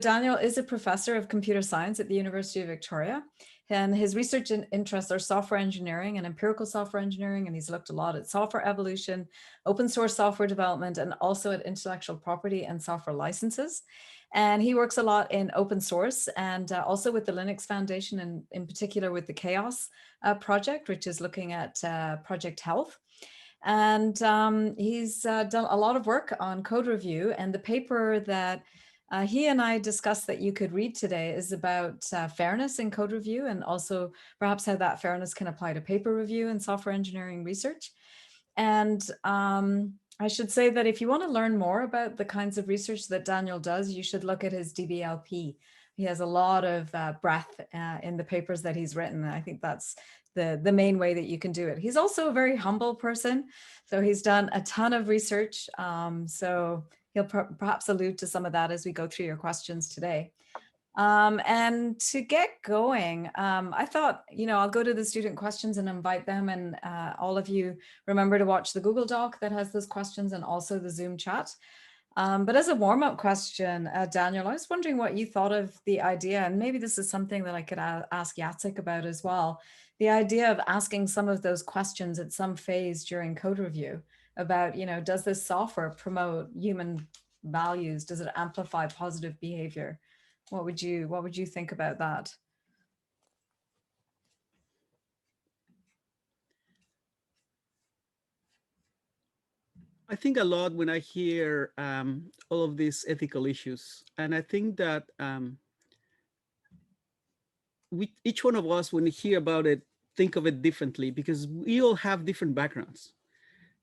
Daniel is a professor of computer science at the University of Victoria, and his research interests are software engineering and empirical software engineering, and he's looked a lot at software evolution, open source software development, and also at intellectual property and software licenses. And he works a lot in open source and also with the Linux Foundation, and in particular with the Chaos project, which is looking at project health. And he's done a lot of work on code review, and the paper that he and I discussed that you could read today is about fairness in code review, and also perhaps how that fairness can apply to paper review and software engineering research. And I should say that if you want to learn more about the kinds of research that Daniel does, you should look at his DBLP. He has a lot of breadth in the papers that he's written. I think that's the main way that you can do it. He's also a very humble person. So he's done a ton of research. So he'll perhaps allude to some of that as we go through your questions today. And to get going, I thought, I'll go to the student questions and invite them, and all of you remember to watch the Google Doc that has those questions and also the Zoom chat. But as a warm-up question, Daniel, I was wondering what you thought of the idea, and maybe this is something that I could ask Jacek about as well, the idea of asking some of those questions at some phase during code review about, does this software promote human values? Does it amplify positive behavior? What would you think about that? I think a lot when I hear all of these ethical issues, and I think that each one of us, when we hear about it, think of it differently because we all have different backgrounds.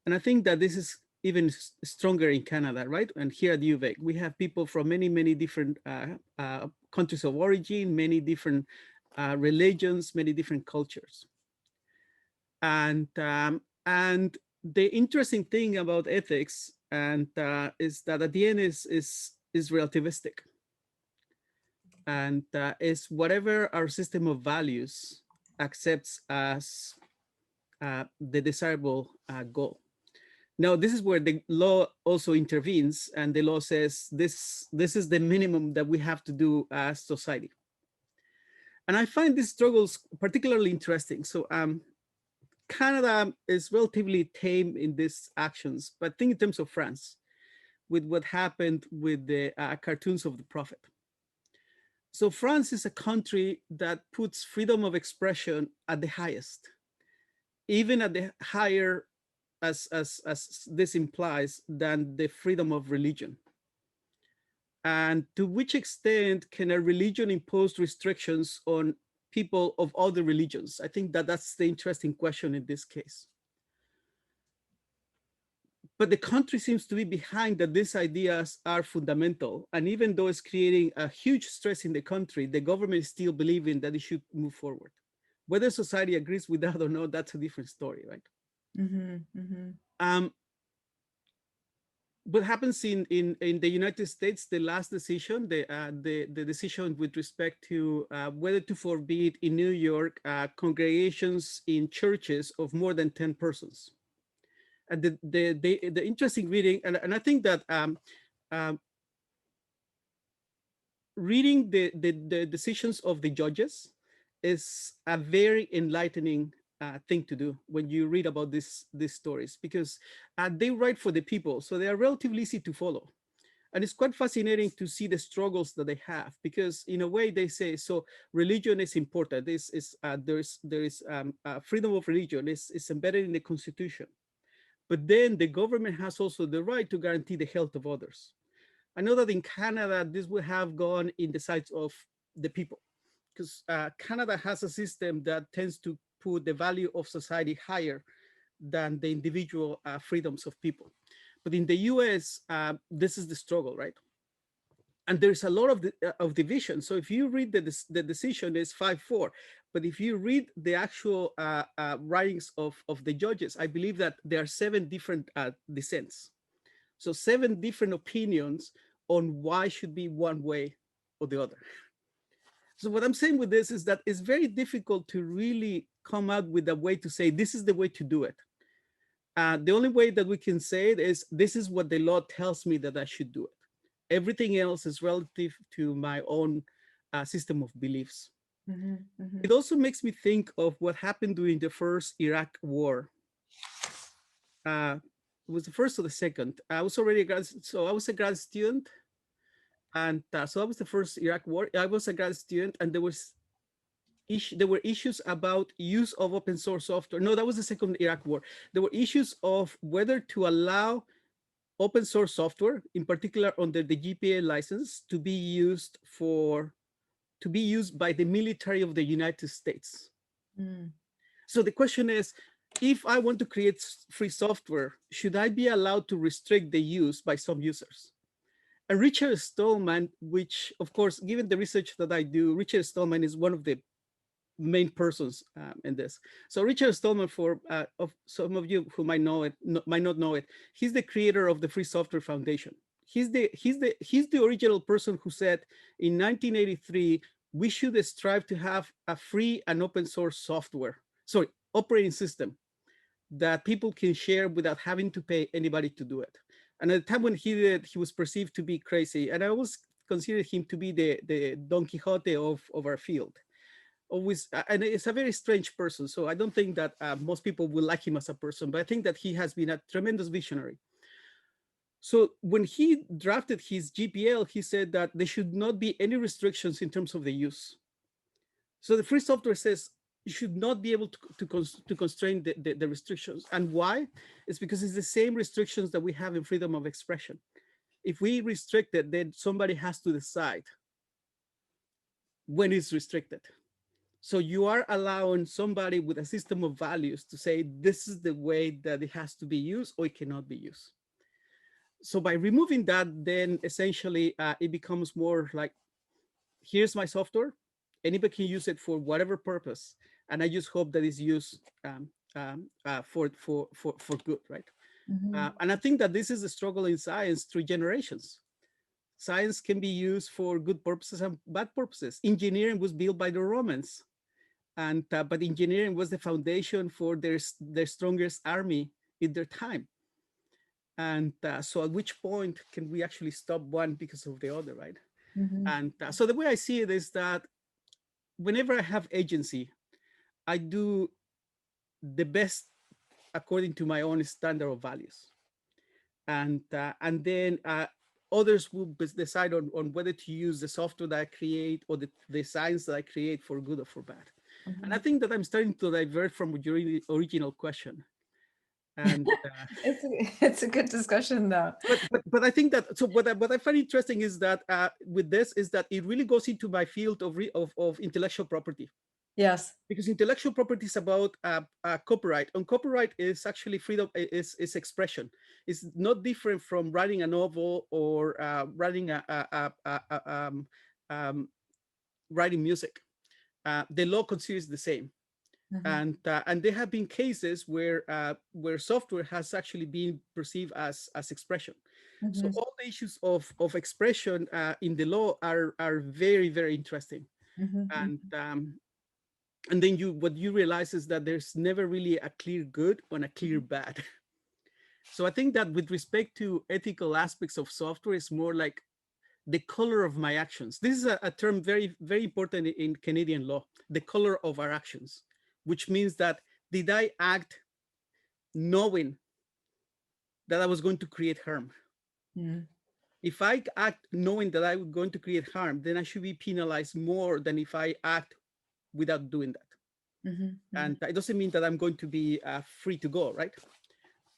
And I think that this is even stronger in Canada, right? And here at UVic, we have people from many, many different countries of origin, many different religions, many different cultures. And the interesting thing about ethics is that at the end is relativistic, and is whatever our system of values accepts as the desirable goal. Now, this is where the law also intervenes, and the law says this is the minimum that we have to do as society. And I find these struggles particularly interesting. So Canada is relatively tame in these actions, but think in terms of France, with what happened with the cartoons of the prophet. So France is a country that puts freedom of expression at the highest, even at the higher, as this implies, than the freedom of religion. And to which extent can a religion impose restrictions on people of other religions? I think that that's the interesting question in this case. But the country seems to be behind that these ideas are fundamental. And even though it's creating a huge stress in the country, the government is still believing that it should move forward. Whether society agrees with that or not, that's a different story, right? Mm-hmm, mm-hmm. What happens in the United States, the last decision, the decision with respect to whether to forbid in New York congregations in churches of more than 10 persons. And the interesting reading, and I think that reading the decisions of the judges is a very enlightening thing to do when you read about these stories, because they write for the people, so they are relatively easy to follow. And it's quite fascinating to see the struggles that they have, because in a way they say, so religion is important. There is freedom of religion is embedded in the Constitution. But then the government has also the right to guarantee the health of others. I know that in Canada, this would have gone in the sides of the people, because Canada has a system that tends to put the value of society higher than the individual freedoms of people. But in the US, this is the struggle, right? And there's a lot of division. So if you read the decision is 5-4, but if you read the actual writings of the judges, I believe that there are 7 different dissents. So 7 different opinions on why should be one way or the other. So what I'm saying with this is that it's very difficult to really come out with a way to say, this is the way to do it. The only way that we can say it is, this is what the law tells me that I should do it. Everything else is relative to my own system of beliefs. Mm-hmm. It also makes me think of what happened during the first Iraq war. It was the first or the second. I was already a grad, so I was a grad student, and so that was the first Iraq war. I was a grad student, and there were issues about use of open source software. No, that was the second Iraq war. There were issues of whether to allow open source software, in particular under the GPA license, to be used by the military of the United States. Mm. So the question is, if I want to create free software, should I be allowed to restrict the use by some users? And Richard Stallman, which of course, given the research that I do, Richard Stallman is one of the main persons in this. So Richard Stallman, for of some of you who might know it, might not know it, he's the creator of the Free Software Foundation. He's the original person who said in 1983 we should strive to have a free and open source operating system that people can share without having to pay anybody to do it. And at the time when he did it, he was perceived to be crazy, and I always considered him to be the Don Quixote of our field. Always, and it's a very strange person, so I don't think that most people will like him as a person, but I think that he has been a tremendous visionary. So when he drafted his GPL, he said that there should not be any restrictions in terms of the use. So the free software says you should not be able to constrain the restrictions. And why? It's because it's the same restrictions that we have in freedom of expression. If we restrict it, then somebody has to decide when it's restricted. So you are allowing somebody with a system of values to say, this is the way that it has to be used or it cannot be used. So by removing that, then essentially it becomes more like, here's my software. Anybody can use it for whatever purpose. And I just hope that it's used for good, right? Mm-hmm. And I think that this is a struggle in science through generations. Science can be used for good purposes and bad purposes. Engineering was built by the Romans. And but engineering was the foundation for their strongest army in their time. And so at which point can we actually stop one because of the other, right? Mm-hmm. And so the way I see it is that whenever I have agency, I do the best according to my own standard of values. And then others will decide on whether to use the software that I create or the science that I create for good or for bad. Mm-hmm. And I think that I'm starting to divert from your original question. And It's a good discussion, though. but I think that, so what I find interesting is that with this is that it really goes into my field of intellectual property. Yes. Because intellectual property is about copyright, and copyright is actually freedom, is expression. It's not different from writing a novel or writing writing music. The law considers the same. Mm-hmm. And there have been cases where software has actually been perceived as expression. So Mm-hmm. all the issues of expression in the law are very, very interesting. Mm-hmm. And then what you realize is that there's never really a clear good and a clear bad. So I think that with respect to ethical aspects of software, it's more like the color of my actions. This is a term very, very important in Canadian law, the color of our actions, which means that did I act knowing that I was going to create harm? Mm-hmm. If I act knowing that I was going to create harm, then I should be penalized more than if I act without doing that. Mm-hmm. And it doesn't mean that I'm going to be free to go, right?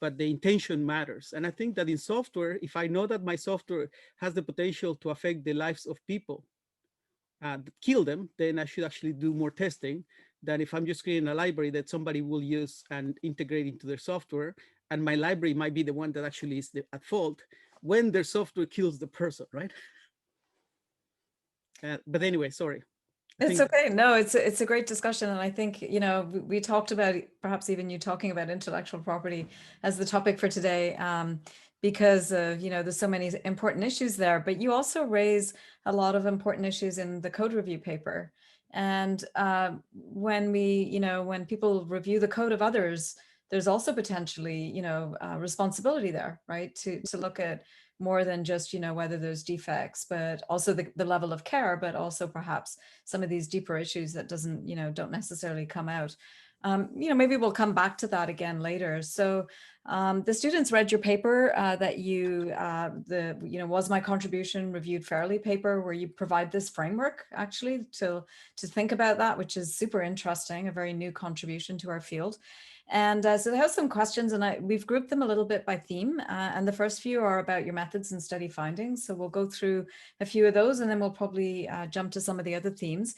But the intention matters. And I think that in software, if I know that my software has the potential to affect the lives of people, kill them, then I should actually do more testing than if I'm just creating a library that somebody will use and integrate into their software. And my library might be the one that actually is at fault when their software kills the person, right? But anyway, sorry. It's okay. No, it's a great discussion. And I think, we talked about, perhaps even you talking about intellectual property as the topic for today, because of, there's so many important issues there, but you also raise a lot of important issues in the code review paper. And when when people review the code of others, there's also potentially, responsibility there, right? To look at more than just, whether there's defects, but also the level of care, but also perhaps some of these deeper issues that don't necessarily come out. Maybe we'll come back to that again later. So the students read your paper that was my contribution reviewed fairly paper, where you provide this framework actually to think about that, which is super interesting, a very new contribution to our field. And so they have some questions, and we've grouped them a little bit by theme. And the first few are about your methods and study findings. So we'll go through a few of those, and then we'll probably jump to some of the other themes.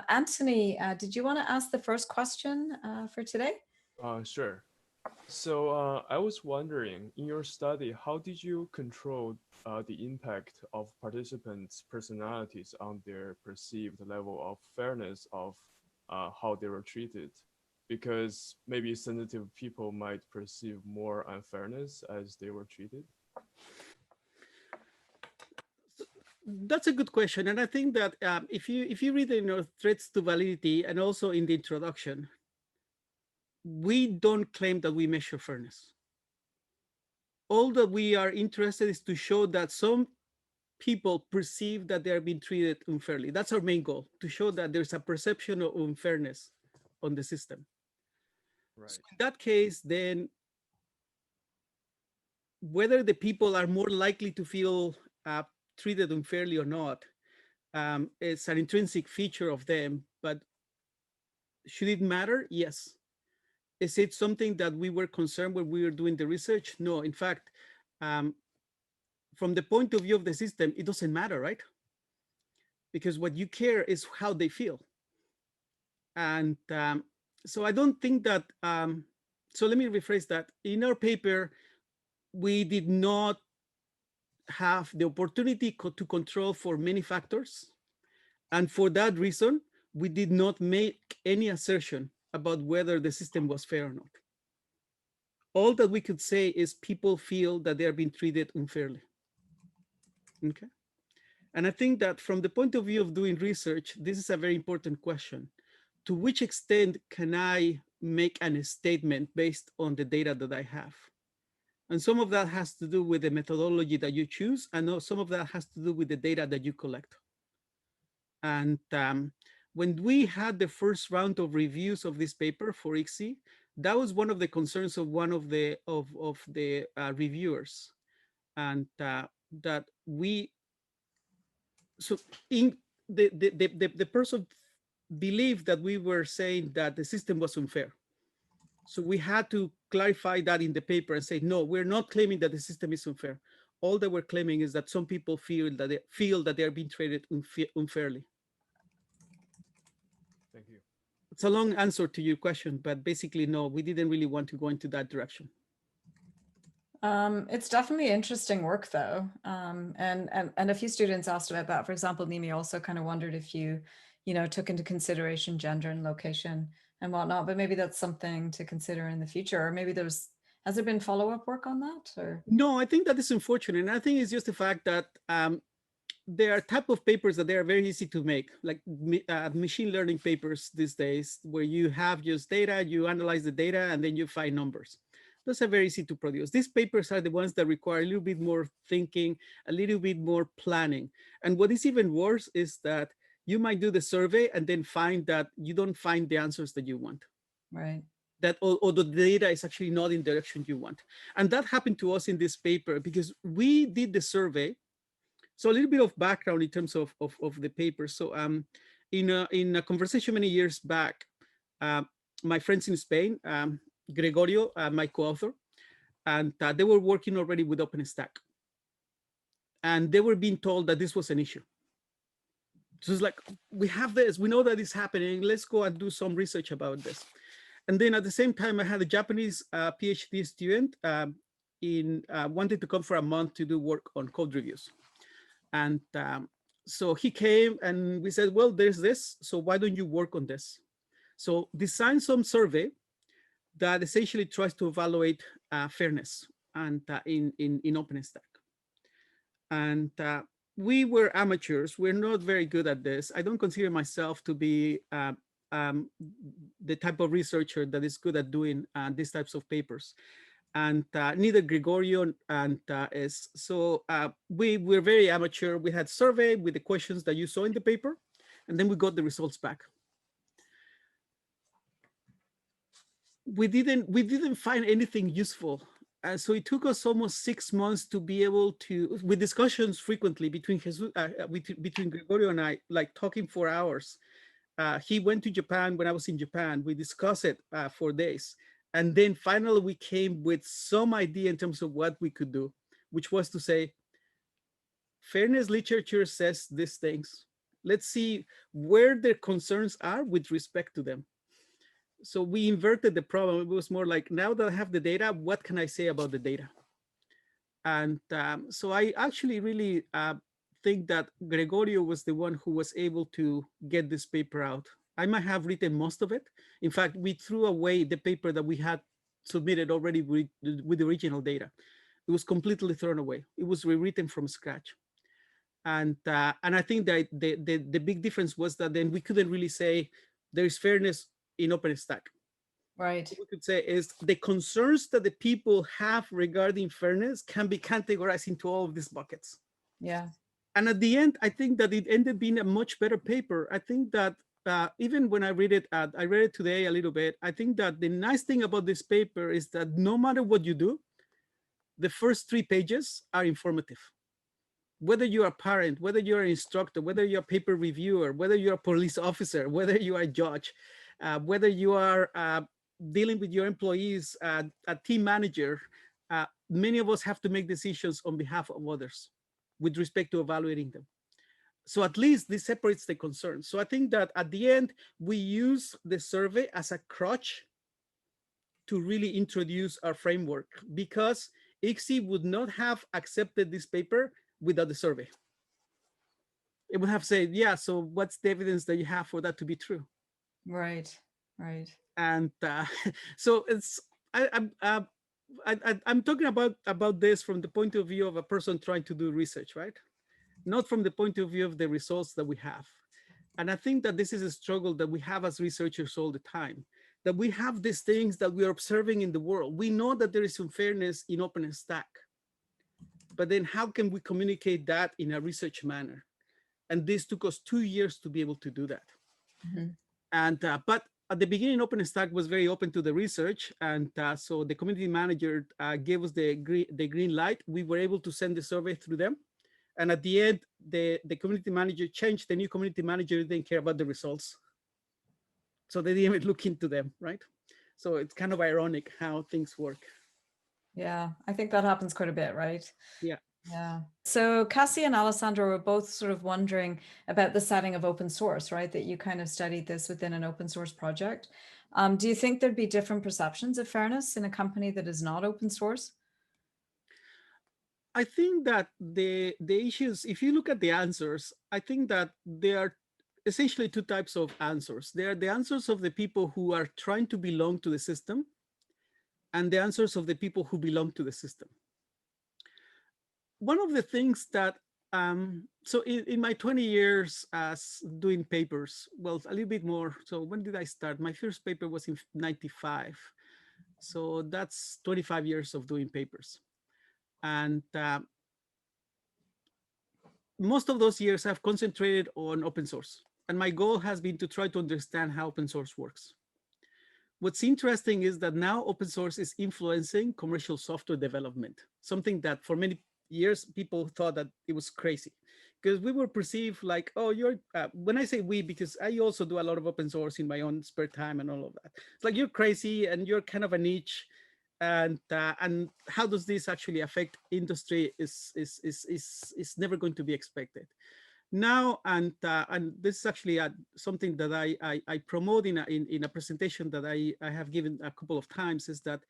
Anthony, did you want to ask the first question for today? Sure. So I was wondering, in your study, how did you control the impact of participants' personalities on their perceived level of fairness of how they were treated? Because maybe sensitive people might perceive more unfairness as they were treated. That's a good question, and I think that if you read the threats to validity and also in the introduction, we don't claim that we measure fairness. All that we are interested is to show that some people perceive that they are being treated unfairly. That's our main goal, to show that there's a perception of unfairness on the system. Right. So in that case, then whether the people are more likely to feel treated unfairly or not, it's an intrinsic feature of them. But should it matter? Yes. Is it something that we were concerned when we were doing the research? No. In fact, from the point of view of the system, it doesn't matter, right? Because what you care is how they feel. And so I don't think that, so let me rephrase that. In our paper, we did not have the opportunity to control for many factors. And for that reason, we did not make any assertion about whether the system was fair or not. All that we could say is people feel that they are being treated unfairly. Okay. And I think that from the point of view of doing research, this is a very important question. To which extent can I make a statement based on the data that I have? And some of that has to do with the methodology that you choose, and some of that has to do with the data that you collect. And when we had the first round of reviews of this paper for ICSI, that was one of the concerns of one of the reviewers, and that we, so in the person believed that we were saying that the system was unfair. So we had to clarify that in the paper and say, no, we're not claiming that the system is unfair. All that we're claiming is that some people feel that they are being treated unfairly. Thank you. It's a long answer to your question, but basically, no, we didn't really want to go into that direction. It's definitely interesting work, though. And a few students asked about that. For example, Nimi also kind of wondered if you took into consideration gender and location and whatnot, but maybe that's something to consider in the future. Or maybe has there been follow-up work on that? Or no, I think that is unfortunate. And I think it's just the fact that there are type of papers that they are very easy to make, like machine learning papers these days, where you have just data, you analyze the data, and then you find numbers. Those are very easy to produce. These papers are the ones that require a little bit more thinking, a little bit more planning. And what is even worse is that you might do the survey and then find that you don't find the answers that you want. Right. That or the data is actually not in the direction you want. And that happened to us in this paper because we did the survey. So a little bit of background in terms of the paper. So in a conversation many years back, my friends in Spain, Gregorio, my co-author, and they were working already with OpenStack. And they were being told that this was an issue. So it's like, we have this, we know that it's happening, let's go and do some research about this. And then at the same time, I had a Japanese PhD student wanted to come for a month to do work on code reviews. And so he came and we said, well, there's this, so why don't you work on this? So design some survey that essentially tries to evaluate fairness and in OpenStack. And we were amateurs. We're not very good at this. I don't consider myself to be the type of researcher that is good at doing these types of papers. and neither Gregorio and is. So we were very amateur. We had survey with the questions that you saw in the paper, and then we got the results back. We didn't find anything useful. So it took us almost 6 months to be able to, with discussions frequently between between Gregorio and I, like talking for hours. He went to Japan when I was in Japan. We discussed it for days. And then finally we came with some idea in terms of what we could do, which was to say, fairness literature says these things. Let's see where their concerns are with respect to them. So we inverted the problem. It was more like, now that I have the data, what can I say about the data? And so I actually really think that Gregorio was the one who was able to get this paper out. I might have written most of it. In fact, we threw away the paper that we had submitted already with the original data. It was completely thrown away. It was rewritten from scratch. And I think that the big difference was that then we couldn't really say there is fairness in OpenStack. Right. What we could say is the concerns that the people have regarding fairness can be categorized into all of these buckets. Yeah. And at the end, I think that it ended being a much better paper. I think that even when I read it today a little bit, I think that the nice thing about this paper is that no matter what you do, the first 3 pages are informative. Whether you're a parent, whether you're an instructor, whether you're a paper reviewer, whether you're a police officer, whether you are a judge, whether you are dealing with your employees, a team manager, many of us have to make decisions on behalf of others with respect to evaluating them. So at least this separates the concerns. So I think that at the end, we use the survey as a crutch to really introduce our framework, because ICSI would not have accepted this paper without the survey. It would have said, yeah, so what's the evidence that you have for that to be true? Right. Right. And so it's, I'm talking about this from the point of view of a person trying to do research, right? Not from the point of view of the results that we have. And I think that this is a struggle that we have as researchers all the time, that we have these things that we are observing in the world. We know that there is unfairness in OpenStack, but then how can we communicate that in a research manner? And this took us 2 years to be able to do that. Mm-hmm. And but at the beginning, OpenStack was very open to the research, and so the community manager gave us the green light. We were able to send the survey through them, and at the end, the community manager changed. The new community manager didn't care about the results, so they didn't even look into them, right? So it's kind of ironic how things work. Yeah, I think that happens quite a bit, right? Yeah. Yeah. So Cassie and Alessandro were both sort of wondering about the setting of open source, right? That you kind of studied this within an open source project. Do you think there'd be different perceptions of fairness in a company that is not open source? I think that the issues, if you look at the answers, I think that there are essentially 2 types of answers. There are the answers of the people who are trying to belong to the system, and the answers of the people who belong to the system. One of the things that, so in my 20 years as doing papers, well, a little bit more. So when did I start? My first paper was in 95. So that's 25 years of doing papers. And most of those years I've concentrated on open source. And my goal has been to try to understand how open source works. What's interesting is that now open source is influencing commercial software development, something that for many years people thought that it was crazy, because we were perceived like, oh, you're, when I say we, because I also do a lot of open source in my own spare time and all of that. It's like, you're crazy and you're kind of a niche. And how does this actually affect industry is never going to be expected. Now, and this is actually something that I promote in a presentation that I have given a couple of times, is that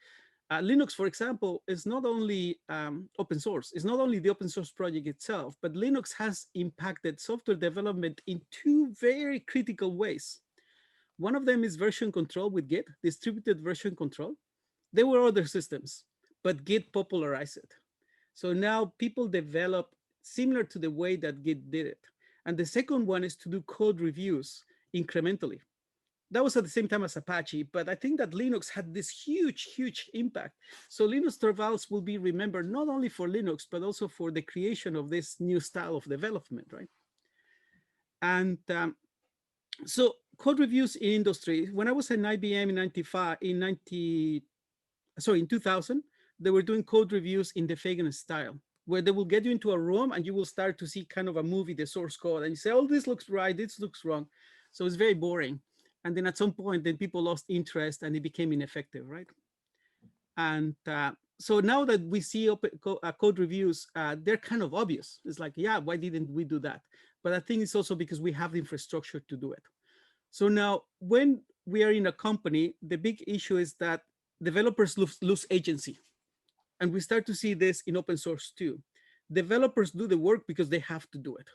Linux, for example, is not only open source. It's not only the open source project itself, but Linux has impacted software development in 2 very critical ways. One of them is version control with Git, distributed version control. There were other systems, but Git popularized it. So now people develop similar to the way that Git did it. And the second one is to do code reviews incrementally. that was at the same time as Apache, but I think that Linux had this huge impact. So Linus Torvalds will be remembered not only for Linux, but also for the creation of this new style of development, right? And so code reviews in industry, when I was in IBM in 2000, they were doing code reviews in the Fagan style, where they will get you into a room and you will start to see kind of a movie, the source code, and you say, oh, this looks right, this looks wrong. So it's very boring. And then at some point, then people lost interest and it became ineffective, right? And so now that we see code reviews, they're kind of obvious. It's like, yeah, why didn't we do that? But I think it's also because we have the infrastructure to do it. So now when we are in a company, the big issue is that developers lose agency. And we start to see this in open source too. Developers do the work because they have to do it.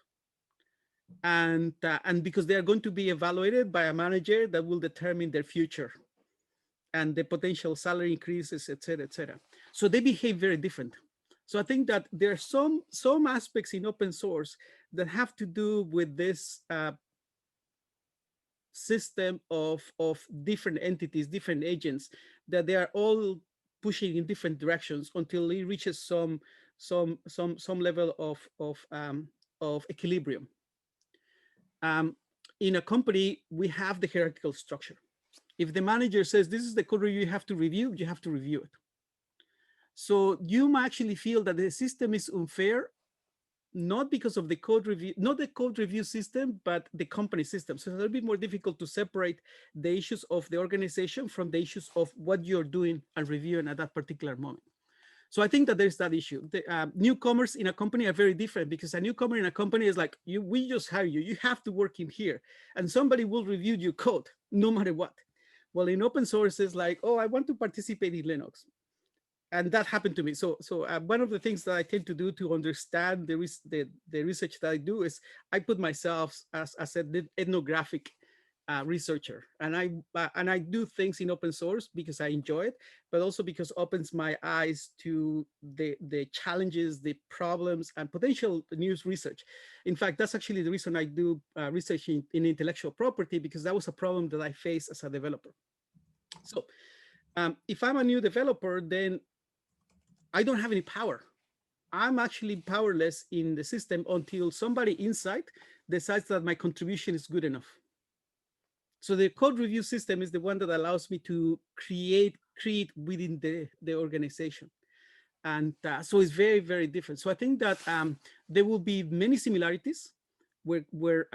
And because they are going to be evaluated by a manager that will determine their future and the potential salary increases, et cetera, et cetera. So they behave very different. So I think that there are some aspects in open source that have to do with this system of different entities, different agents, that they are all pushing in different directions until it reaches some level of equilibrium. In a company, we have the hierarchical structure. If the manager says this is the code review you have to review it. So you might actually feel that the system is unfair, not because of the code review, not the code review system, but the company system. So it's a little bit more difficult to separate the issues of the organization from the issues of what you're doing and reviewing at that particular moment. So I think that there's that issue. The newcomers in a company are very different, because a newcomer in a company is like, we just hire you. You have to work in here, and somebody will review your code no matter what. Well, in open source, it's like, oh, I want to participate in Linux. And that happened to me. So one of the things that I tend to do to understand the research that I do is I put myself as an ethnographic researcher, and I do things in open source because I enjoy it, but also because it opens my eyes to the challenges, the problems, and potential news research. In fact, that's actually the reason I do research in intellectual property, because that was a problem that I faced as a developer. So if I'm a new developer, then I don't have any power. I'm actually powerless in the system until somebody inside decides that my contribution is good enough. So the code review system is the one that allows me to create within the organization. And so it's very, very different. So I think that there will be many similarities where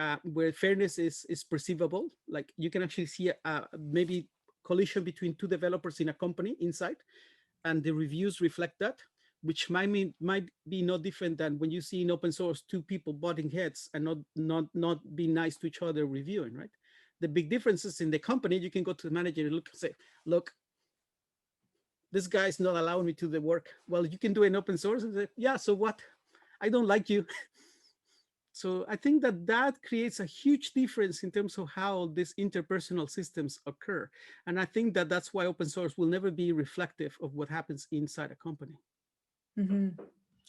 fairness is perceivable. Like you can actually see maybe collision between two developers in a company inside, and the reviews reflect that, which might be no different than when you see in open source two people butting heads and not being nice to each other reviewing, right? The big differences in the company, you can go to the manager and say, look, this guy's not allowing me to do the work. Well, you can do it in open source and say, yeah, so what? I don't like you. So I think that creates a huge difference in terms of how these interpersonal systems occur. And I think that that's why open source will never be reflective of what happens inside a company. Mm-hmm.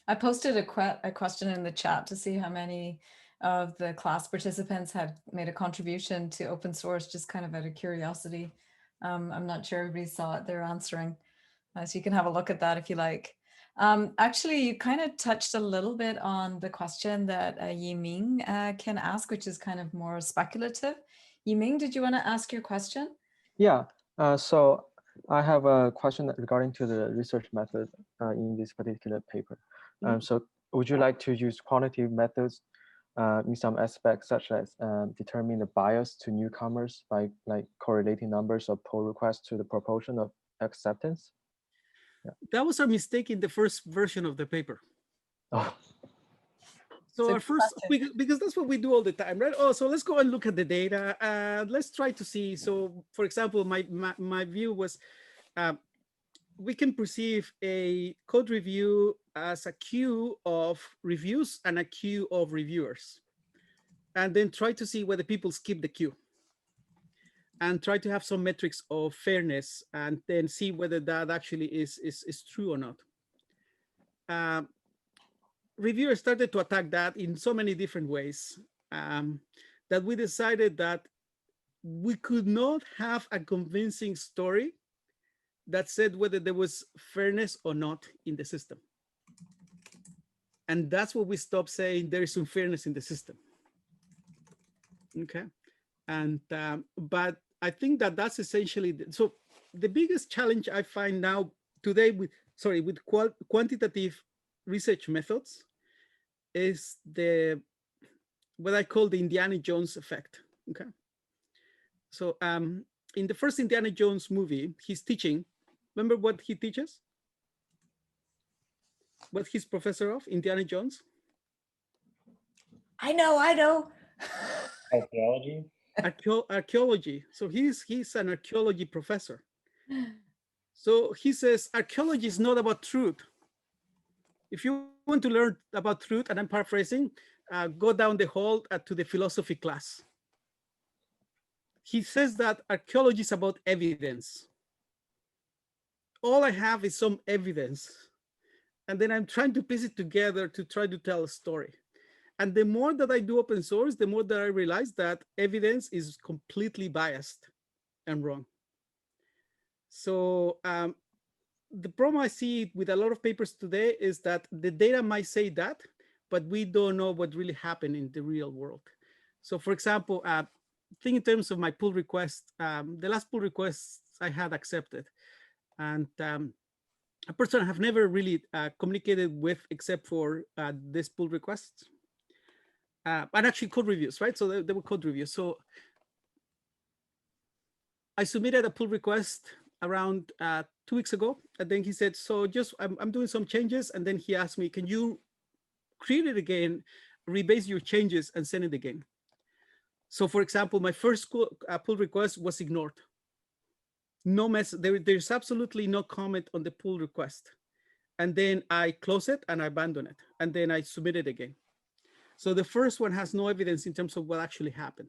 I posted a question in the chat to see how many of the class participants had made a contribution to open source, just kind of out of curiosity. I'm not sure everybody saw it. They're answering. So you can have a look at that if you like. Actually, you kind of touched a little bit on the question that Yiming can ask, which is kind of more speculative. Yiming, did you want to ask your question? Yeah, so I have a question regarding to the research method in this particular paper. So would you like to use quantitative methods in some aspects, such as determine the bias to newcomers by like correlating numbers of pull requests to the proportion of acceptance? Yeah. That was our mistake in the first version of the paper. Oh. So our first, because that's what we do all the time, right? Oh, so let's go and look at the data. Let's try to see. So for example, my view was, we can perceive a code review as a queue of reviews and a queue of reviewers, and then try to see whether people skip the queue, and try to have some metrics of fairness, and then see whether that actually is true or not. Reviewers started to attack that in so many different ways that we decided that we could not have a convincing story that said whether there was fairness or not in the system. And that's what we stopped saying there is unfairness in the system. Okay. And, but I think that that's essentially, so the biggest challenge I find now today with, with quantitative research methods is what I call the Indiana Jones effect. Okay. So in the first Indiana Jones movie, he's teaching, remember what he teaches? What he's professor of, Indiana Jones? I know. Archaeology. Archaeology. So he's an archaeology professor. So he says archaeology is not about truth. If you want to learn about truth, and I'm paraphrasing, go down the hall to the philosophy class. He says that archaeology is about evidence. All I have is some evidence. And then I'm trying to piece it together to try to tell a story. And the more that I do open source, the more that I realize that evidence is completely biased and wrong. So the problem I see with a lot of papers today is that the data might say that, but we don't know what really happened in the real world. So for example, think in terms of my pull request, the last pull requests I had accepted, and a person I have never really communicated with except for this pull request, and actually code reviews, right? So they were code reviews. So I submitted a pull request around 2 weeks ago, and then he said, so just I'm doing some changes, and then he asked me, can you create it again, rebase your changes, and send it again? So for example, my first pull request was ignored. No mess, there's absolutely no comment on the pull request. And then I close it and I abandon it. And then I submit it again. So the first one has no evidence in terms of what actually happened.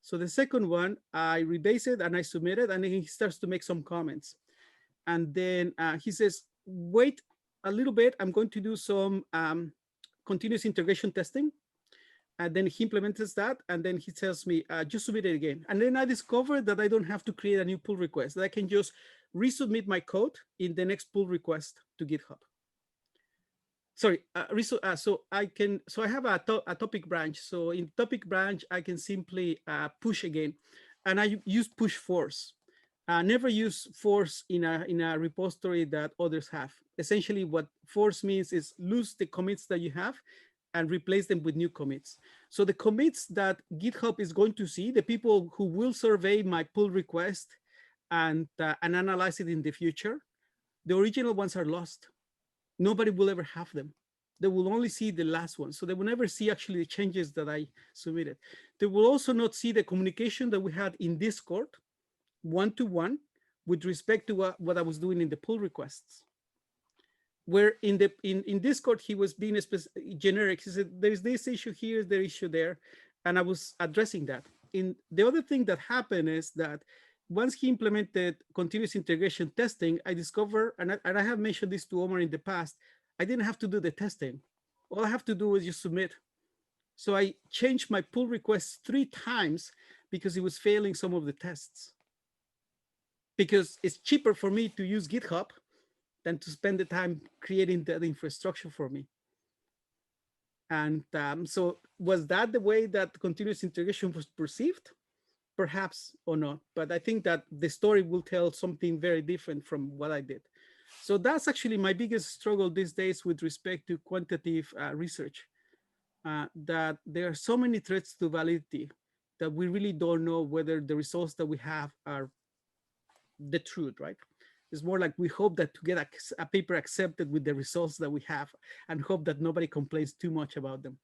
So the second one, I rebase it and I submit it, and then he starts to make some comments. And then he says, wait a little bit, I'm going to do some continuous integration testing. And then he implements that, and then he tells me, just submit it again. And then I discovered that I don't have to create a new pull request, that I can just resubmit my code in the next pull request to GitHub. Sorry, so I have a topic branch. So in topic branch, I can simply push again, and I use push force. Never use force in a repository that others have. Essentially, what force means is lose the commits that you have and replace them with new commits. So the commits that GitHub is going to see, the people who will survey my pull request and analyze it in the future, the original ones are lost. Nobody will ever have them. They will only see the last one. So they will never see actually the changes that I submitted. They will also not see the communication that we had in Discord, one-to-one, with respect to what I was doing in the pull requests. Where in Discord, he was being generic. He said, there's this issue here, there issue there. And I was addressing that. The other thing that happened is that once he implemented continuous integration testing, I discovered, and I have mentioned this to Omar in the past, I didn't have to do the testing. All I have to do is just submit. So I changed my pull requests 3 times because it was failing some of the tests. Because it's cheaper for me to use GitHub than to spend the time creating the infrastructure for me. And so was that the way that continuous integration was perceived? Perhaps or not, but I think that the story will tell something very different from what I did. So that's actually my biggest struggle these days with respect to quantitative research, that there are so many threats to validity that we really don't know whether the results that we have are the truth, right? It's more like we hope that to get a paper accepted with the results that we have, and hope that nobody complains too much about them.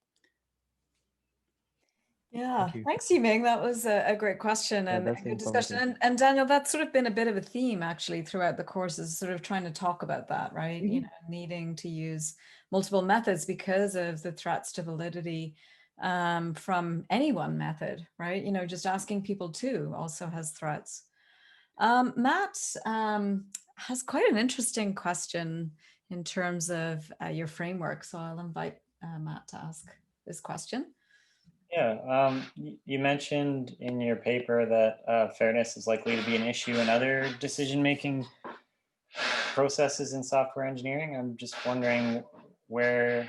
Yeah, thanks, Yiming. That was a great question and a good discussion. And Daniel, that's sort of been a bit of a theme actually throughout the courses, sort of trying to talk about that, right? Mm-hmm. You know, needing to use multiple methods because of the threats to validity from any one method, right? You know, just asking people too also has threats. Matt has quite an interesting question in terms of your framework. So I'll invite Matt to ask this question. Yeah, you mentioned in your paper that fairness is likely to be an issue in other decision-making processes in software engineering. I'm just wondering where,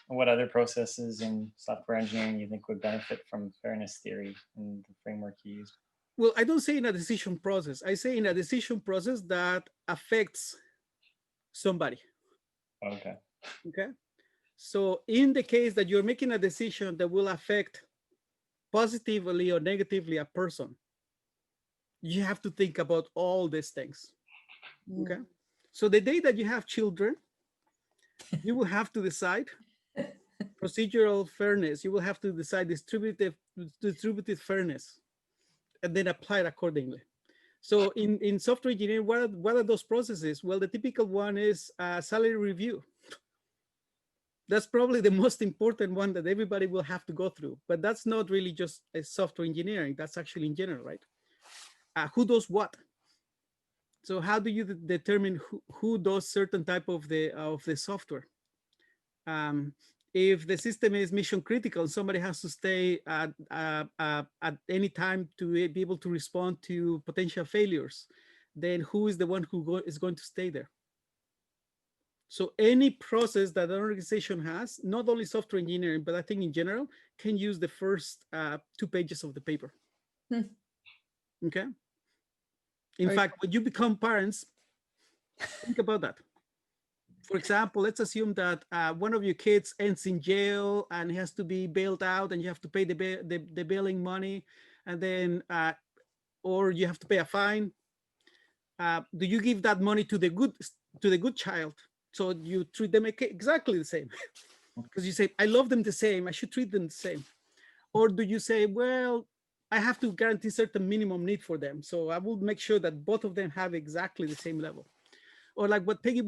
what other processes in software engineering you think would benefit from fairness theory and the framework you used? Well, I don't say in a decision process. I say in a decision process that affects somebody. Okay. Okay. So in the case that you're making a decision that will affect positively or negatively a person, you have to think about all these things. Okay. So the day that you have children, you will have to decide procedural fairness. You will have to decide distributive fairness, and then apply it accordingly. So in software engineering, what are those processes? Well, the typical one is salary review. That's probably the most important one that everybody will have to go through. But that's not really just a software engineering. That's actually in general, right? Who does what? So how do you determine who does certain type of the software? If the system is mission critical, somebody has to stay at any time to be able to respond to potential failures, then who is the one who is going to stay there? So any process that an organization has, not only software engineering, but I think in general, can use the first 2 pages of the paper. Okay. In fact, when you become parents, think about that. For example, let's assume that one of your kids ends in jail and he has to be bailed out, and you have to pay the bailing money, and then or you have to pay a fine. Do you give that money to the good child? So you treat them exactly the same, because you say, I love them the same, I should treat them the same. Or do you say, well, I have to guarantee certain minimum need for them, so I will make sure that both of them have exactly the same level? Or like what Peggy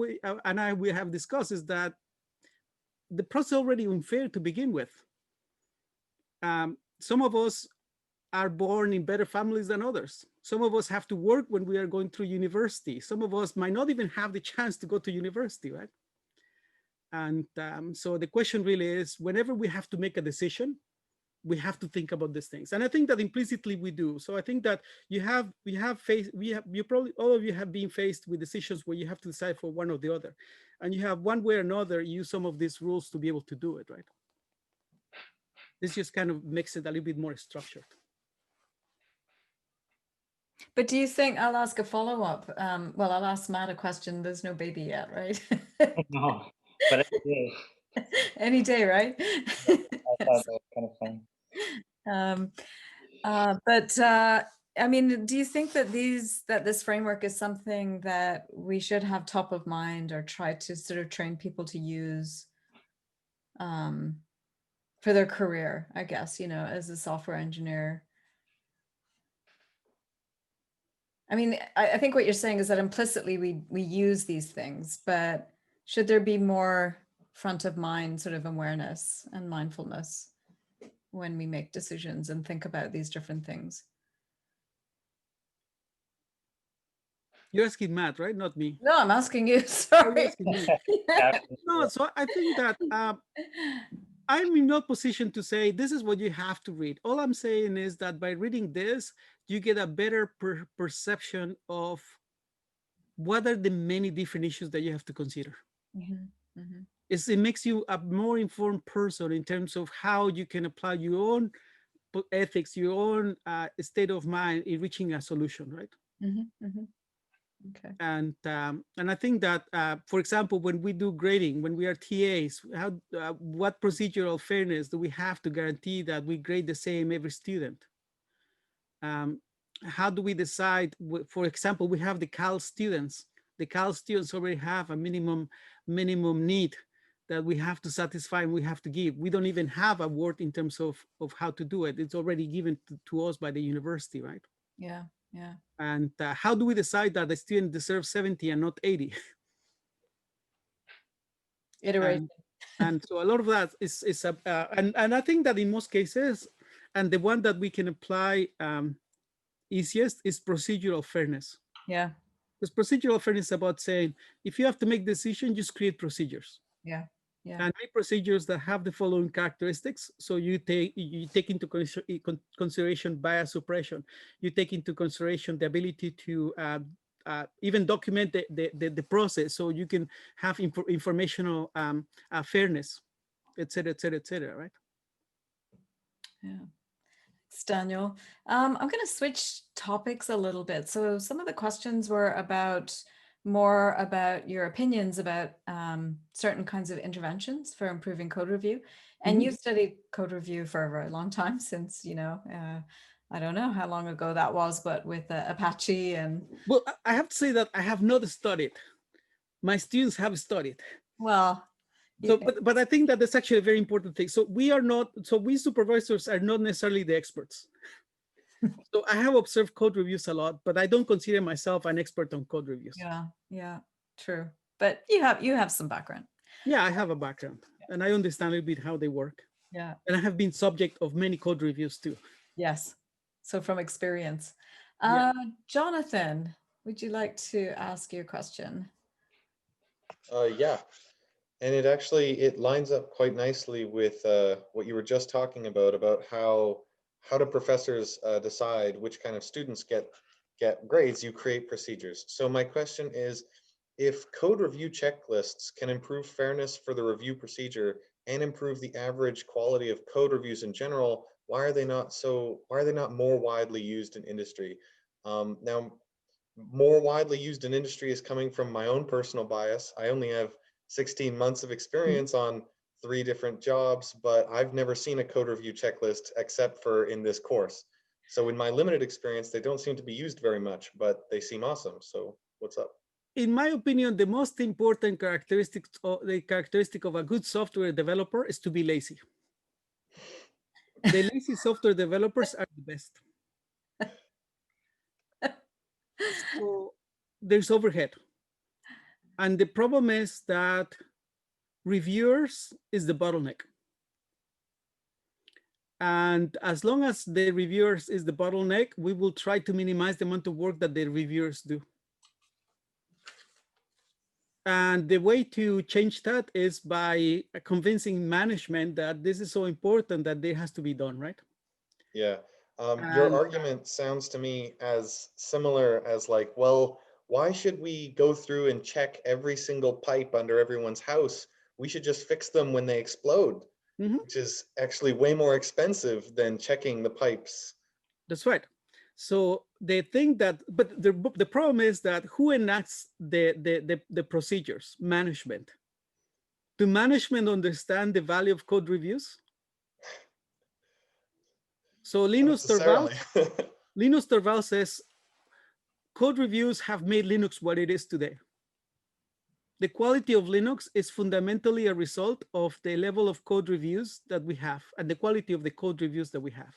and I we have discussed is that the process is already unfair to begin with. Some of us are born in better families than others. Some of us have to work when we are going through university. Some of us might not even have the chance to go to university, right? And so the question really is, whenever we have to make a decision, we have to think about these things. And I think that implicitly we do. So I think that you probably, all of you have been faced with decisions where you have to decide for one or the other. And you have one way or another use some of these rules to be able to do it, right? This just kind of makes it a little bit more structured. But do you think, I'll ask a follow-up. Well, I'll ask Matt a question. There's no baby yet, right? No, but it is. Any day, right? I thought that was kind of fun. But I mean, do you think that this framework is something that we should have top of mind, or try to sort of train people to use for their career, I guess, you know, as a software engineer? I mean, I think what you're saying is that implicitly we use these things, but should there be more front of mind sort of awareness and mindfulness when we make decisions and think about these different things? You're asking Matt, right? Not me. No, I'm asking you. Sorry. No, so I think that I'm in no position to say this is what you have to read. All I'm saying is that by reading this, you get a better perception of what are the many different issues that you have to consider. It makes you a more informed person in terms of how you can apply your own ethics, your own state of mind in reaching a solution, right? Okay. And I think that, for example, when we do grading, when we are TAs, what procedural fairness do we have to guarantee that we grade the same every student? How do we decide? For example, we have the CAL students. The CAL students already have a minimum need that we have to satisfy and we have to give. We don't even have a word in terms of how to do it. It's already given to us by the university, right? Yeah, yeah. And how do we decide that the student deserves 70 and not 80? Iteration. And so a lot of that is and I think that in most cases, and the one that we can apply easiest is procedural fairness. Yeah. Because procedural fairness is about saying, if you have to make decisions, just create procedures. Yeah, Yeah. And make procedures that have the following characteristics. So you take into consideration bias suppression. You take into consideration the ability to even document the process, so you can have informational fairness, et cetera, right? Yeah. Thanks, Daniel. I'm going to switch topics a little bit. So some of the questions were more about your opinions about certain kinds of interventions for improving code review. And you've studied code review for a very long time, since, I don't know how long ago that was, but with Apache and... Well, I have to say that I have not studied. My students have studied. Well, so, but I think that that's actually a very important thing. So we supervisors are not necessarily the experts. So I have observed code reviews a lot, but I don't consider myself an expert on code reviews. Yeah, true. But you have some background. Yeah, I have a background, and I understand a little bit how they work. Yeah. And I have been subject of many code reviews too. Yes. So from experience. Jonathan, would you like to ask your question? Yeah. And it lines up quite nicely with what you were just talking about how do professors decide which kind of students get grades. You create procedures. So my question is, if code review checklists can improve fairness for the review procedure and improve the average quality of code reviews in general, why are they not more widely used in industry? Now, more widely used in industry is coming from my own personal bias. I only have 16 months of experience on 3 different jobs, but I've never seen a code review checklist except for in this course. So in my limited experience, they don't seem to be used very much, but they seem awesome. So what's up? In my opinion, the most important characteristic of a good software developer is to be lazy. The lazy software developers are the best. So there's overhead. And the problem is that reviewers is the bottleneck. And as long as the reviewers is the bottleneck, we will try to minimize the amount of work that the reviewers do. And the way to change that is by convincing management that this is so important that it has to be done, right? Yeah. Your argument sounds to me as similar as like, well, why should we go through and check every single pipe under everyone's house? We should just fix them when they explode, which is actually way more expensive than checking the pipes. That's right. So they think that, but the problem is that who enacts the procedures? Management. Do management understand the value of code reviews? So Linus Torvalds says, code reviews have made Linux what it is today. The quality of Linux is fundamentally a result of the level of code reviews that we have and the quality of the code reviews that we have.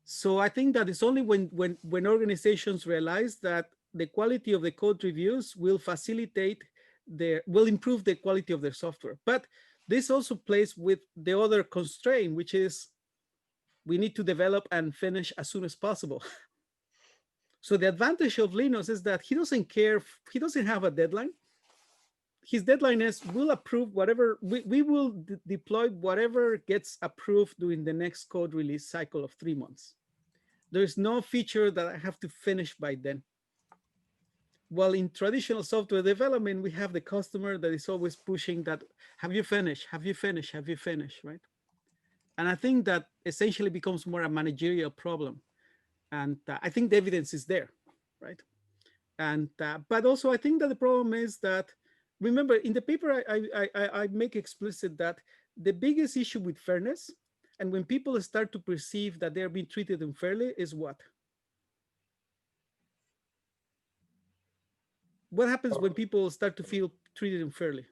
So I think that it's only when organizations realize that the quality of the code reviews will improve the quality of their software. But this also plays with the other constraint, which is we need to develop and finish as soon as possible. So the advantage of Linus is that he doesn't care, he doesn't have a deadline. His deadline is we'll approve whatever, we will deploy whatever gets approved during the next code release cycle of 3 months. There's no feature that I have to finish by then. While in traditional software development, we have the customer that is always pushing that, have you finished, have you finished, have you finished, right? And I think that essentially becomes more a managerial problem. And I think the evidence is there, right? And but also I think that the problem is that, remember in the paper I make explicit that the biggest issue with fairness and when people start to perceive that they're being treated unfairly is what? What happens when people start to feel treated unfairly?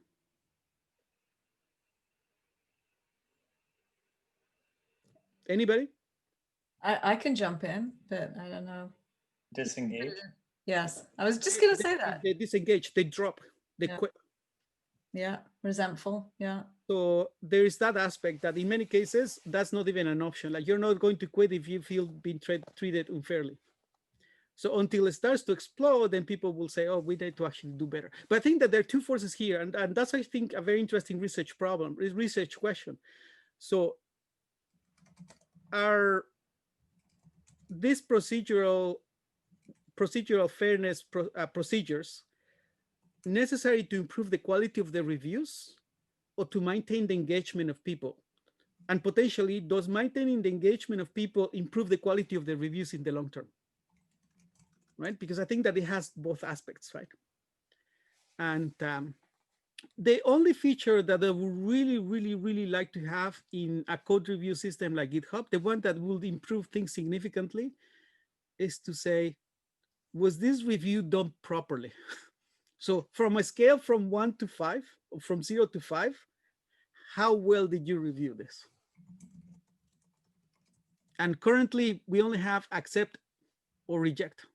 Anybody? I can jump in, but I don't know. Disengage. Yes, I was just going to say that. They disengage, they drop, they quit. Yeah, resentful, yeah. So there is that aspect that in many cases, that's not even an option. Like you're not going to quit if you feel being treated unfairly. So until it starts to explode, then people will say, oh, we need to actually do better. But I think that there are two forces here, and that's, I think, a very interesting research problem, research question. So are these procedural fairness procedures necessary to improve the quality of the reviews or to maintain the engagement of people? And potentially, does maintaining the engagement of people improve the quality of the reviews in the long term? Right? Because I think that it has both aspects, right? And the only feature that I would really, really, really like to have in a code review system like GitHub, the one that will improve things significantly, is to say, was this review done properly? So from a scale from 1 to 5, or from 0 to 5, how well did you review this? And currently, we only have accept or reject.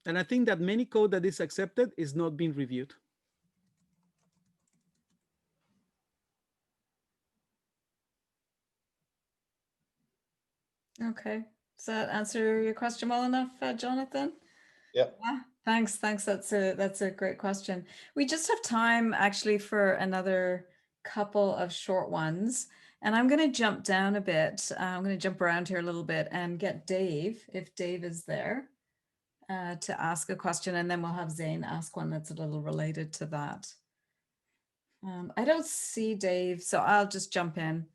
And I think that many code that is accepted is not being reviewed. Okay. Does that answer your question well enough, Jonathan? Yeah. Thanks. That's a great question. We just have time actually for another couple of short ones. And I'm going to jump down a bit. I'm going to jump around here a little bit and get Dave, if Dave is there, to ask a question. And then we'll have Zane ask one that's a little related to that. I don't see Dave, so I'll just jump in.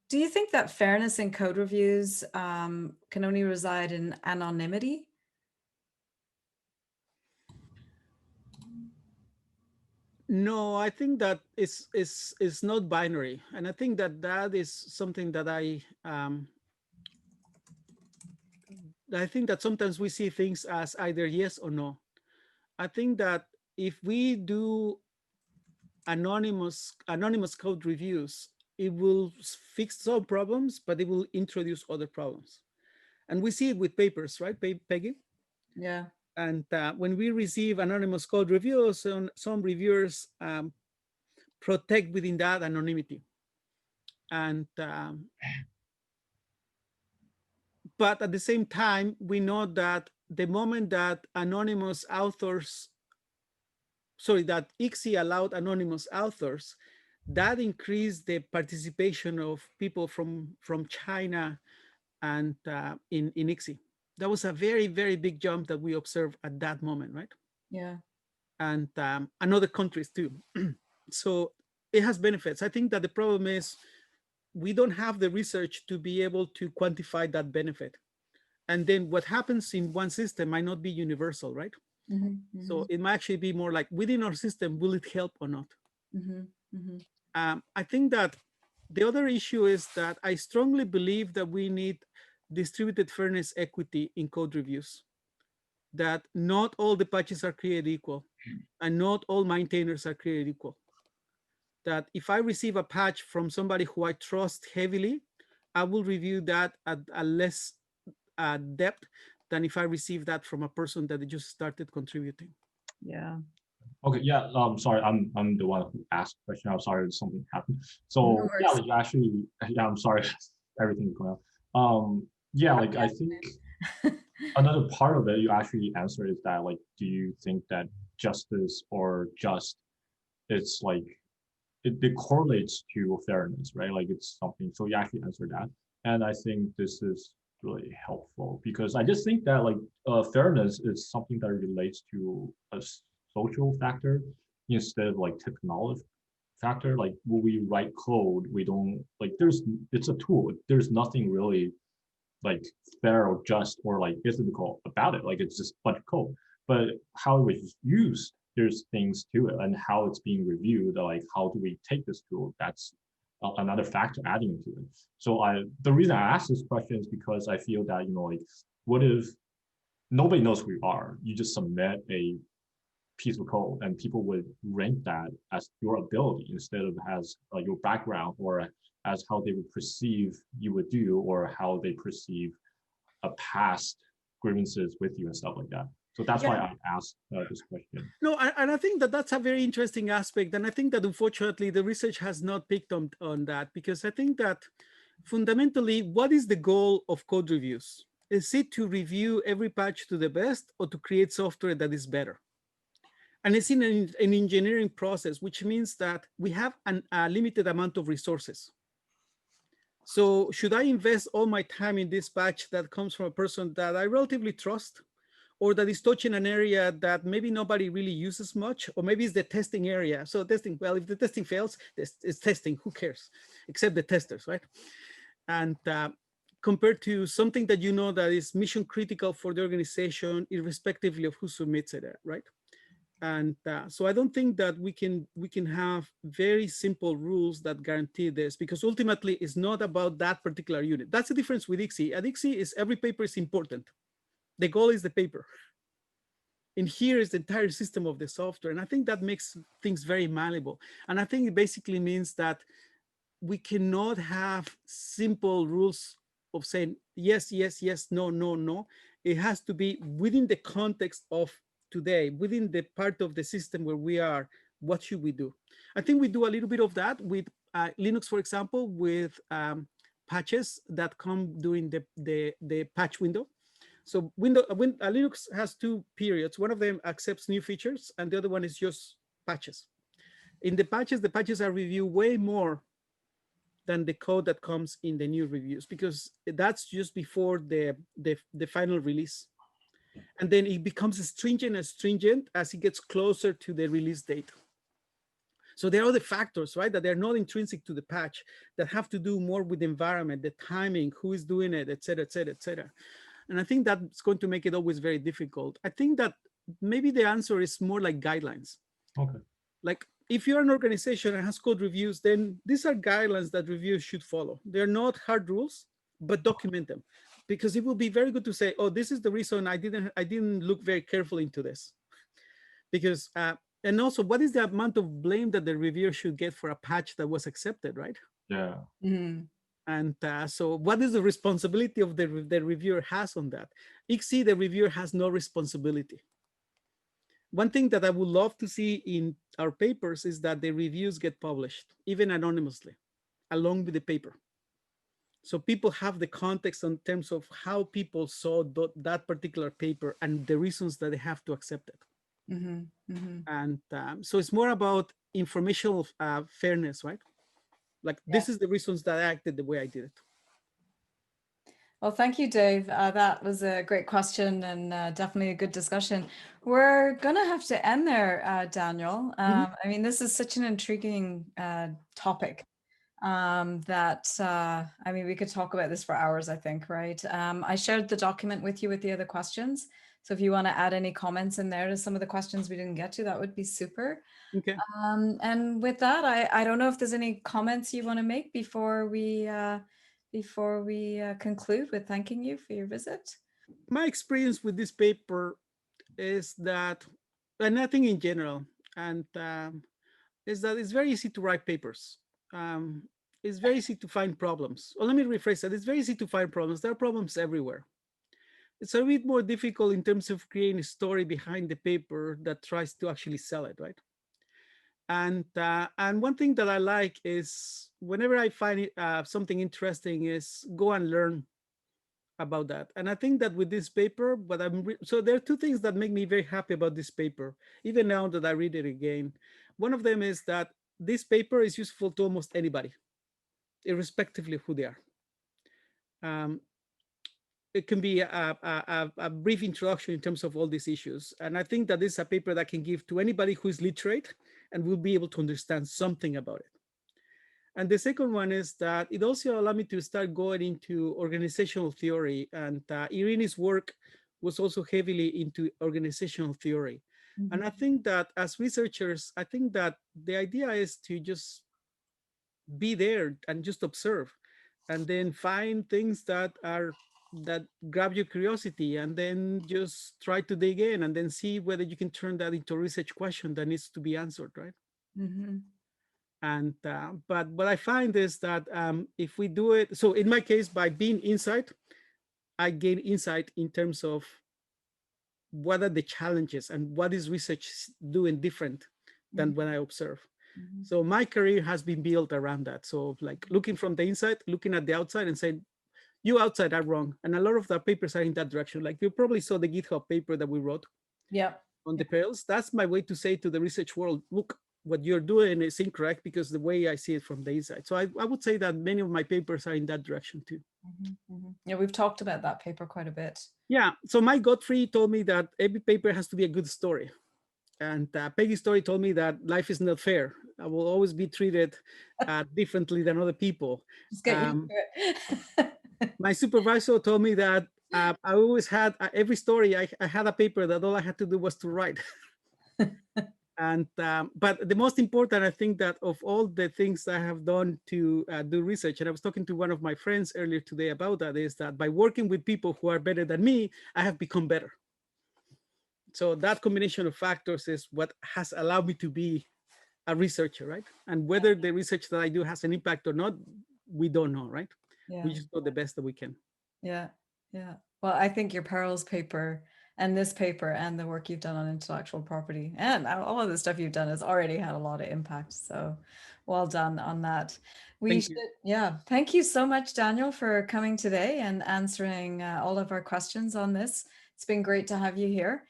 Do you think that fairness in code reviews can only reside in anonymity? No, I think that it's not binary. And I think that that is something that I think that sometimes we see things as either yes or no. I think that if we do anonymous code reviews, it will fix some problems, but it will introduce other problems. And we see it with papers, right, Peggy? Yeah. And when we receive anonymous code reviews, some reviewers protect within that anonymity. And but at the same time, we know that the moment that anonymous authors, that ICSI allowed anonymous authors, that increased the participation of people from China and in ICSI. That was a very, very big jump that we observed at that moment, right? Yeah. And other countries too. So it has benefits. I think that the problem is we don't have the research to be able to quantify that benefit. And then what happens in one system might not be universal, right? Mm-hmm, mm-hmm. So it might actually be more like within our system, will it help or not? Mm-hmm, mm-hmm. I think that the other issue is that I strongly believe that we need distributed fairness equity in code reviews, that not all the patches are created equal and not all maintainers are created equal. That if I receive a patch from somebody who I trust heavily, I will review that at a less depth than if I receive that from a person that just started contributing. Yeah. Okay, yeah, sorry, I'm the one who asked the question. I'm sorry something happened. So No yeah, worries. like actually, yeah, I'm sorry, everything going on. Yeah, like I think another part of it you actually answered is that, like, do you think that justice or just, it's like it correlates to fairness, right? Like it's something. So you actually answered that, and I think this is really helpful because I just think that like fairness is something that relates to a social factor instead of like technology factor. Like when we write code, we don't like it's a tool. There's nothing really like fair or just or like ethical about it. Like it's just a bunch of code. But how it was used, there's things to it, and how it's being reviewed. Like how do we take this tool? That's another factor adding into it. So the reason I ask this question is because I feel that, you know, like what if nobody knows who you are? You just submit a piece of code and people would rank that as your ability instead of as your background or as how they would perceive you would do or how they perceive a past grievances with you and stuff like that. So that's why I asked this question. No, and I think that that's a very interesting aspect. And I think that unfortunately the research has not picked on that, because I think that fundamentally, what is the goal of code reviews? Is it to review every patch to the best or to create software that is better? And it's in an engineering process, which means that we have a limited amount of resources. So should I invest all my time in this patch that comes from a person that I relatively trust, or that is touching an area that maybe nobody really uses much, or maybe it's the testing area. So testing, well, if the testing fails, it's testing, who cares? Except the testers, right? And compared to something that you know that is mission critical for the organization, irrespectively of who submits it, right? And so I don't think that we can have very simple rules that guarantee this, because ultimately it's not about that particular unit. That's the difference with ICSI. At ICSI is every paper is important. The goal is the paper. And here is the entire system of the software. And I think that makes things very malleable. And I think it basically means that we cannot have simple rules of saying yes, yes, yes, no, no, no. It has to be within the context of today, within the part of the system where we are. What should we do? I think we do a little bit of that with Linux, for example, with patches that come during the patch window. So Linux has two periods. One of them accepts new features, and the other one is just patches. In the patches are reviewed way more than the code that comes in the new reviews, because that's just before the final release. And then it becomes stringent as it gets closer to the release date. So there are other factors, right, that they're not intrinsic to the patch, that have to do more with the environment, the timing, who is doing it, et cetera, et cetera, et cetera. And I think that's going to make it always very difficult. I think that maybe the answer is more like guidelines. Okay. Like if you're an organization that has code reviews, then these are guidelines that reviews should follow. They're not hard rules, but document them, because it will be very good to say, oh, this is the reason I didn't look very carefully into this. Because, and also, what is the amount of blame that the reviewer should get for a patch that was accepted, right? Yeah. Mm-hmm. And so what is the responsibility of the reviewer has on that? ICSI, the reviewer has no responsibility. One thing that I would love to see in our papers is that the reviews get published, even anonymously, along with the paper. So people have the context in terms of how people saw that particular paper and the reasons that they have to accept it. Mm-hmm. Mm-hmm. And so it's more about informational fairness, right? Like, this is the reasons that I acted the way I did it. Well, thank you, Dave. That was a great question and definitely a good discussion. We're going to have to end there, Daniel. I mean, this is such an intriguing topic that, I mean, we could talk about this for hours, I think, right? I shared the document with you with the other questions. So if you want to add any comments in there to some of the questions we didn't get to, that would be super. Okay. And with that, I don't know if there's any comments you want to make before we conclude with thanking you for your visit. My experience with this paper is that, and nothing in general, and is that it's very easy to write papers. It's very easy to find problems. Well, let me rephrase that. It's very easy to find problems. There are problems everywhere. It's a bit more difficult in terms of creating a story behind the paper that tries to actually sell it, right? And one thing that I like is whenever I find it, something interesting, is go and learn about that. And I think that with this paper, but so there are two things that make me very happy about this paper, even now that I read it again. One of them is that this paper is useful to almost anybody, irrespectively of who they are. It can be a brief introduction in terms of all these issues. And I think that this is a paper that can give to anybody who is literate and will be able to understand something about it. And the second one is that it also allowed me to start going into organizational theory. And Irene's work was also heavily into organizational theory. Mm-hmm. And I think that as researchers, I think that the idea is to just be there and just observe, and then find things that grab your curiosity, and then just try to dig in, and then see whether you can turn that into a research question that needs to be answered, right? Mm-hmm. And but what I find is that if we do it, so in my case, by being inside, I gain insight in terms of what are the challenges and what is research doing different than when I observe. Mm-hmm. So my career has been built around that. So like looking from the inside, looking at the outside and saying, you outside are wrong. And a lot of the papers are in that direction. Like you probably saw the GitHub paper that we wrote Yeah. on the perils. That's my way to say to the research world, look, what you're doing is incorrect because the way I see it from the inside. So I would say that many of my papers are in that direction too. Yeah, we've talked about that paper quite a bit. Yeah, so Mike Godfrey told me that every paper has to be a good story. And Peggy's story told me that life is not fair. I will always be treated differently than other people. Just get used to it. My supervisor told me that I always had every story. I had a paper that all I had to do was to write. And but the most important, I think, that of all the things I have done to do research, and I was talking to one of my friends earlier today about that, is that by working with people who are better than me, I have become better. So that combination of factors is what has allowed me to be a researcher, right? And whether the research that I do has an impact or not, we don't know, right? Yeah. We just do the best that we can. Yeah. Well, I think your perils paper and this paper and the work you've done on intellectual property and all of the stuff you've done has already had a lot of impact. So well done on that. Thank you. Yeah. Thank you so much, Daniel, for coming today and answering all of our questions on this. It's been great to have you here.